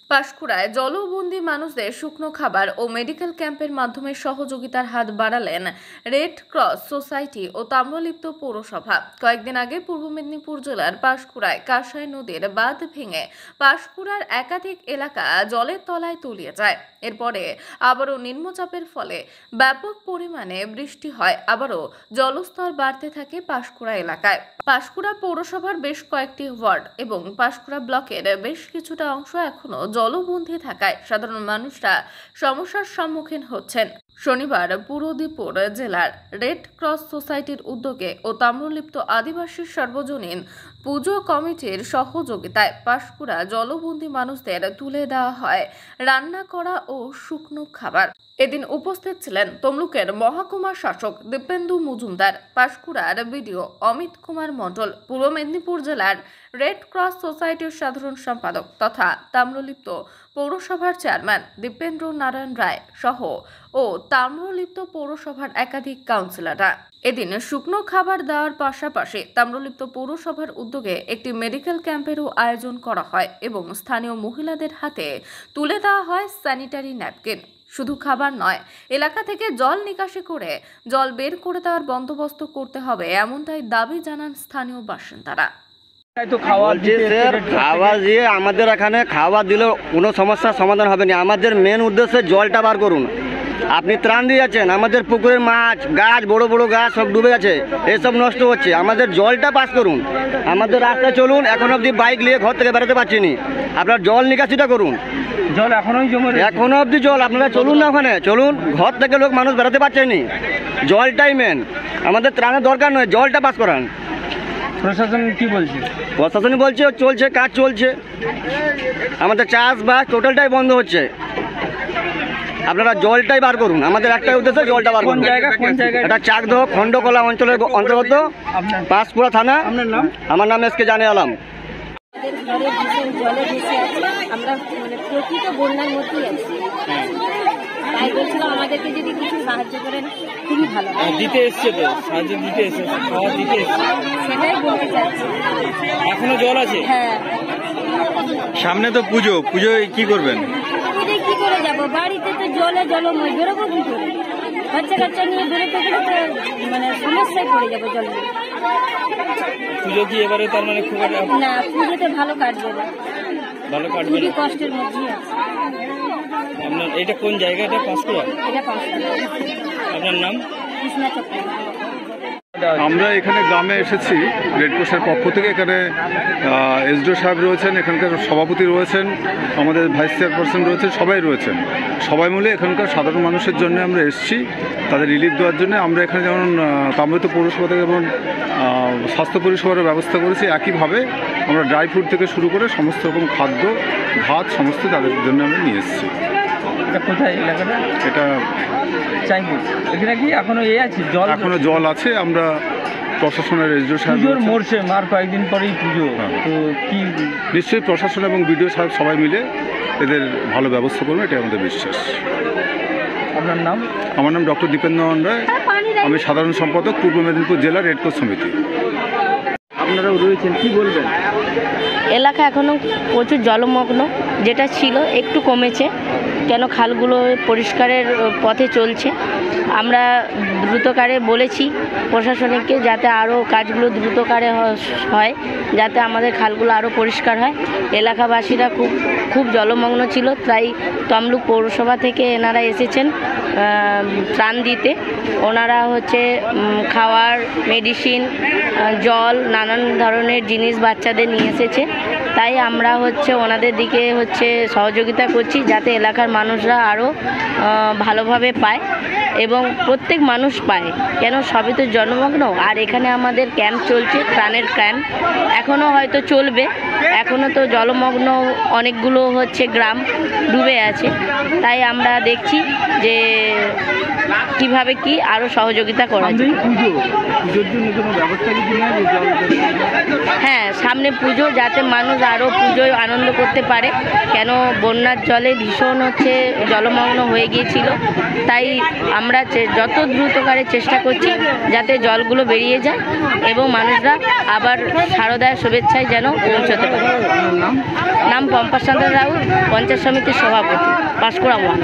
পাঁশকুড়ায় জলবন্দী মানুষদের শুকনো খাবার ও মেডিকেল ক্যাম্পের মাধ্যমে সহযোগিতার হাত বাড়ালেন রেড ক্রস সোসাইটি ও তাম্রলিপ্ত পৌরসভা। কয়েকদিন আগে পূর্ব মেদিনীপুর জেলার পাঁশকুড়ায় কাঁসাই নদীর বাঁধ ভেঙে পাঁশকুড়ার একাধিক এলাকা জলের তলায় তলিয়ে যায়। এরপরে আবারও নিম্নচাপের ফলে ব্যাপক পরিমাণে বৃষ্টি হয়, আবারও জলস্তর বাড়তে থাকে পাঁশকুড়া এলাকায়। পাঁশকুড়া পৌরসভার বেশ কয়েকটি ওয়ার্ড এবং পাঁশকুড়া ব্লকের বেশ কিছুটা অংশ এখনো জলবন্দী থাকায় সাধারণ মানুষরা সমস্যার সম্মুখীন হচ্ছেন। শনিবার পূর্বদিপুর জেলার রেড ক্রস সোসাইটির উদ্যোগে ও তাম্রলিপ্ত আদিবাসী সর্বজনীন পুজো কমিটির সহযোগিতায় পাঁশকুড়া জলবন্দী মানুষদের তুলে দেওয়া হয় রান্না করা ও শুকনো খাবার। এদিন উপস্থিত ছিলেন তমলুকের মহকুমা শাসক দীপেন্দু মজুমদার, পাঁশকুড়ার বিডিও অমিত কুমার মণ্ডল, পূর্ব মেদিনীপুর জেলার রেড ক্রস সোসাইটির সাধারণ সম্পাদক তথা তাম্রলিপ্ত পৌরসভার চেয়ারম্যান দীপেন্দ্র নারায়ণ রায় সহ ও তাম্রলিপ্ত পৌরসভার একাধিক কাউন্সিলররা। এদিন শুকনো খাবার দেওয়ার পাশাপাশি তাম্রলিপ্ত পৌরসভার উদ্যোগে একটি মেডিকেল ক্যাম্পেরও আয়োজন করা হয় এবং স্থানীয় মহিলাদের হাতে তুলে দেওয়া হয় স্যানিটারি ন্যাপকিন। শুধু খাবার নয়, এলাকা থেকে জল নিকাশি করে জল বের করে দেওয়ার বন্দোবস্ত করতে হবে, এমনটাই দাবি জানান স্থানীয় বাসিন্দারা। খাওয়া দিয়ে আমাদের এখানে খাওয়া দিলেও কোনো সমস্যার সমাধান হবে না। আমাদের মেন উদ্দেশ্যে জলটা বার করুন। আপনি ত্রাণ দিয়ে যাচ্ছেন, আমাদের পুকুরের মাছ গাছ বড় বড় গাছ সব ডুবে গেছে, এসব নষ্ট হচ্ছে। আমাদের জলটা পাস করুন, আমাদের রাস্তায় চলুন। এখন অবধি বাইক নিয়ে ঘর থেকে বেরোতে পারছি না, আপনার জল নিকাশিটা করুন। জল এখনো অবধি জল, আপনারা চলুন না, ওখানে চলুন। ঘর থেকে লোক মানুষ বেরোতে পারছে না, জলটাই মেন। আমাদের ত্রাণের দরকার নয়, জলটা পাস করান। প্রশাসন কি বলছে? প্রশাসন বলছে চলছে, কাজ চলছে। আমাদের চাষবাস টোটালটাই বন্ধ হচ্ছে। আপনারা জলটাই বার করুন, আমাদের একটাই উদ্দেশ্য জলটা বার করুন। এটা চাকদহ খন্ডকলা অঞ্চলের অন্তর্গত পাঁশকুড়া থানা। আমার নাম এসকে জানে আলম। ঘরে ভীষণ জলে ভেসে আছে, আমরা প্রকৃত বন্যার মধ্যেই আছি। তাই বলছিলাম আমাদেরকে যদি কিছু সাহায্য করেন খুবই ভালো দিতে এসছে, তো সাহায্য দিতে এসছে, খাওয়া দিতে এসছে, সেটাই বলতে চাচ্ছি। এখনো জল আছে? হ্যাঁ, সামনে তো পুজো, পুজোয় কি করবেন? পুজোয় কি করে যাবো? বাড়িতে তো জলময়, বেরোবো কি করে? বাচ্চা কাচ্চা নিয়ে বেরোতে গেলে তো সমস্যায় পড়ে যাবো জল। পুজো কি এবারে তার খুব না, পুজোতে ভালো কাটবে না, ভালো কাটবে, খুবই কষ্টের মধ্যেই আছে। আপনার এটা কোন জায়গাটা? পাঁশকুড়া? এটা পাঁশকুড়া। আপনার নাম? কৃষ্ণা চক্রবর্তী। আমরা এখানে গ্রামে এসেছি রেড ক্রসের পক্ষ থেকে। এখানে এসডিও সাহেব রয়েছেন, এখানকার সভাপতি রয়েছেন, আমাদের ভাইস চেয়ারপারসন রয়েছেন, সবাই রয়েছেন। সবাই মিলে এখানকার সাধারণ মানুষের জন্য আমরা এসেছি, তাদের রিলিফ দেওয়ার জন্য। আমরা এখানে যেমন তাম্রলিপ্ত পৌরসভা থেকে যেমন স্বাস্থ্য পরিষেবার ব্যবস্থা করেছি, একইভাবে আমরা ড্রাই ফ্রুট থেকে শুরু করে সমস্ত রকম খাদ্য, ভাত সমস্ত তাদের জন্য আমরা নিয়ে এসেছি। এটা কোথায় এলাকাটা? এটা চাইপুর। এখানে কি এখনো আছে জল? এখনো জল আছে। আমরা প্রশাসনের এসডিও সাহেব মরছে, মার কয়েকদিন পরেই পুজো, তো কি নিশ্চয়ই প্রশাসন এবং বিডিও সাহেব সবাই মিলে এদের ভালো ব্যবস্থা করবে, এটা আমাদের বিশ্বাস। আপনার নাম? আমার নাম ডক্টর দীপেন্দ্র নারায়ণ রায়, আমি সাধারণ সম্পাদক পূর্ব মেদিনীপুর জেলা রেড ক্রস সমিতি। আপনারাও রয়েছেন, কি বলবেন? এলাকা এখনও প্রচুর জলমগ্ন, যেটা ছিল একটু কমেছে, কেন খালগুলো পরিষ্কারের পথে চলছে। আমরা দ্রুতকারে বলেছি প্রশাসনিককে যাতে আরও কাজগুলো দ্রুতকারে হয়, যাতে আমাদের খালগুলো আরও পরিষ্কার হয়। এলাকাবাসীরা খুব জলমগ্ন ছিল, তাই তমলুক পৌরসভা থেকে এনারা এসেছেন ত্রাণ দিতে। ওনারা খাওয়ার, মেডিসিন, জল, নানান ধরনের জিনিস বাচ্চাদের নিয়ে এসেছে। তাই আমরা ওনাদের দিকে সহযোগিতা করছি, যাতে এলাকার মানুষরা আরও ভালোভাবে পায় এবং প্রত্যেক মানুষ পায়, কেন সবই তো জলমগ্ন। আর এখানে আমাদের ক্যাম্প চলছে, ত্রাণের ক্যাম্প এখনও হয়তো চলবে। এখনও তো জলমগ্ন অনেকগুলো গ্রাম ডুবে আছে, তাই আমরা দেখছি যে কিভাবে কি আরও সহযোগিতা করা যায়। হ্যাঁ, সামনে পুজো, যাতে মানুষ আরও পুজোয় আনন্দ করতে পারে, কেন বন্যার জলে ভীষণ জলমগ্ন হয়ে গিয়েছিল। তাই আমরা আমরা যত দ্রুতকারে চেষ্টা করছি যাতে জলগুলো বেরিয়ে যায় এবং মানুষরা আবার শারদায় শুভেচ্ছায় যেন পৌঁছতে পারে। নাম নাম পম্পা চন্দ্র রাউত, পঞ্চায়েত সমিতির সভাপতি, পাঁশকুড়া ওয়ান।